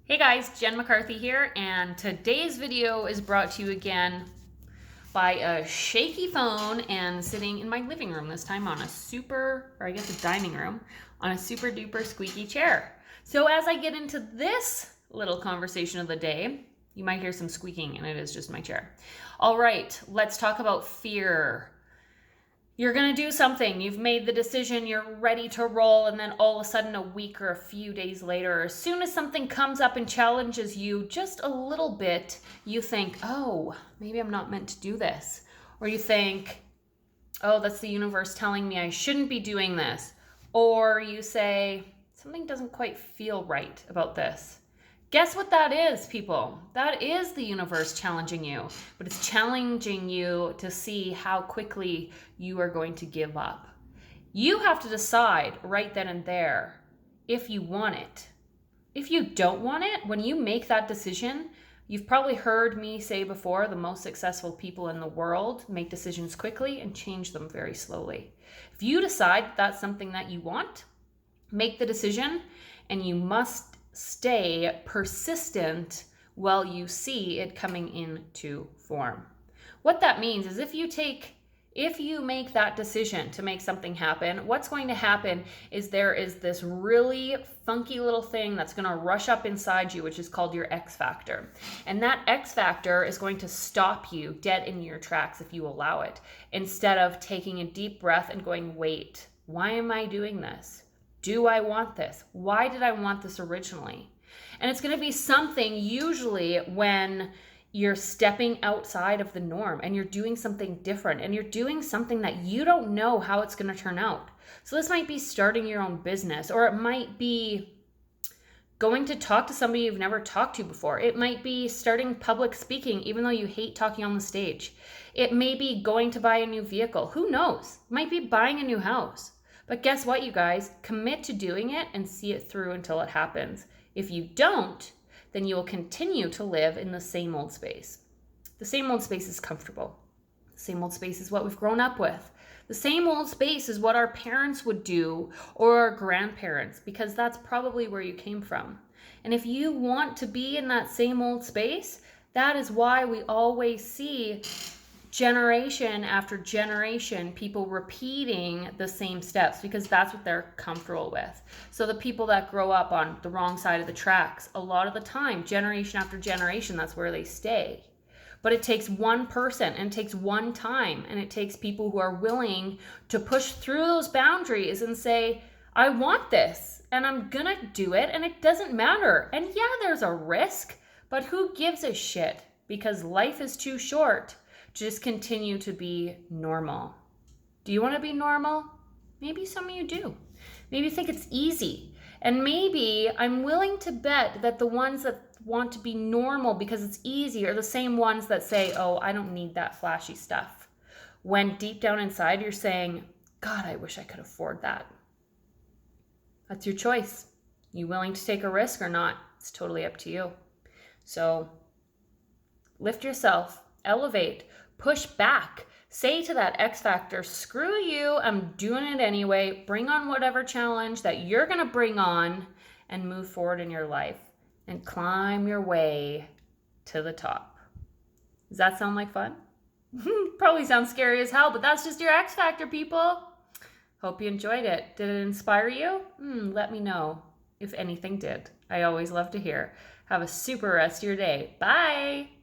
Hey guys, Jen McCarthy here, and today's video is brought to you again by a shaky phone and sitting in my living room, this time on a a dining room, on a super duper squeaky chair. So as I get into this little conversation of the day, you might hear some squeaking, and it is just my chair. All right, let's talk about fear. You're going to do something, you've made the decision, you're ready to roll, and then all of a sudden a week or a few days later, as soon as something comes up and challenges you just a little bit, you think, oh, maybe I'm not meant to do this. Or you think, oh, that's the universe telling me I shouldn't be doing this. Or you say, something doesn't quite feel right about this. Guess what that is, people? That is the universe challenging you, but it's challenging you to see how quickly you are going to give up. You have to decide right then and there if you want it. If you don't want it, when you make that decision, you've probably heard me say before, the most successful people in the world make decisions quickly and change them very slowly. If you decide that's something that you want, make the decision, and you must stay persistent while you see it coming into form. What that means is if you make that decision to make something happen, what's going to happen is there is this really funky little thing that's going to rush up inside you, which is called your X factor. And that X factor is going to stop you dead in your tracks if you allow it, instead of taking a deep breath and going, wait, why am I doing this? Do I want this? Why did I want this originally? And it's going to be something usually when you're stepping outside of the norm and you're doing something different and you're doing something that you don't know how it's going to turn out. So this might be starting your own business, or it might be going to talk to somebody you've never talked to before. It might be starting public speaking, even though you hate talking on the stage. It may be going to buy a new vehicle. Who knows? It might be buying a new house. But guess what, you guys? Commit to doing it and see it through until it happens. If you don't, then you will continue to live in the same old space. The same old space is comfortable. The same old space is what we've grown up with. The same old space is what our parents would do, or our grandparents, because that's probably where you came from. And if you want to be in that same old space, that is why we always see generation after generation, people repeating the same steps, because that's what they're comfortable with. So the people that grow up on the wrong side of the tracks, a lot of the time, generation after generation, that's where they stay. But it takes one person, and it takes one time, and it takes people who are willing to push through those boundaries and say, I want this, and I'm gonna do it, and it doesn't matter. And yeah, there's a risk, but who gives a shit? Because life is too short. Just continue to be normal. Do you want to be normal? Maybe some of you do. Maybe you think it's easy. And maybe I'm willing to bet that the ones that want to be normal because it's easy are the same ones that say, oh, I don't need that flashy stuff. When deep down inside you're saying, God, I wish I could afford that. That's your choice. You willing to take a risk or not? It's totally up to you. So lift yourself, elevate, push back, say to that X factor, screw you, I'm doing it anyway. Bring on whatever challenge that you're going to bring on, and move forward in your life and climb your way to the top. Does that sound like fun? Probably sounds scary as hell, but that's just your X factor, people. Hope you enjoyed it. Did it inspire you? Let me know if anything did. I always love to hear. Have a super rest of your day. Bye.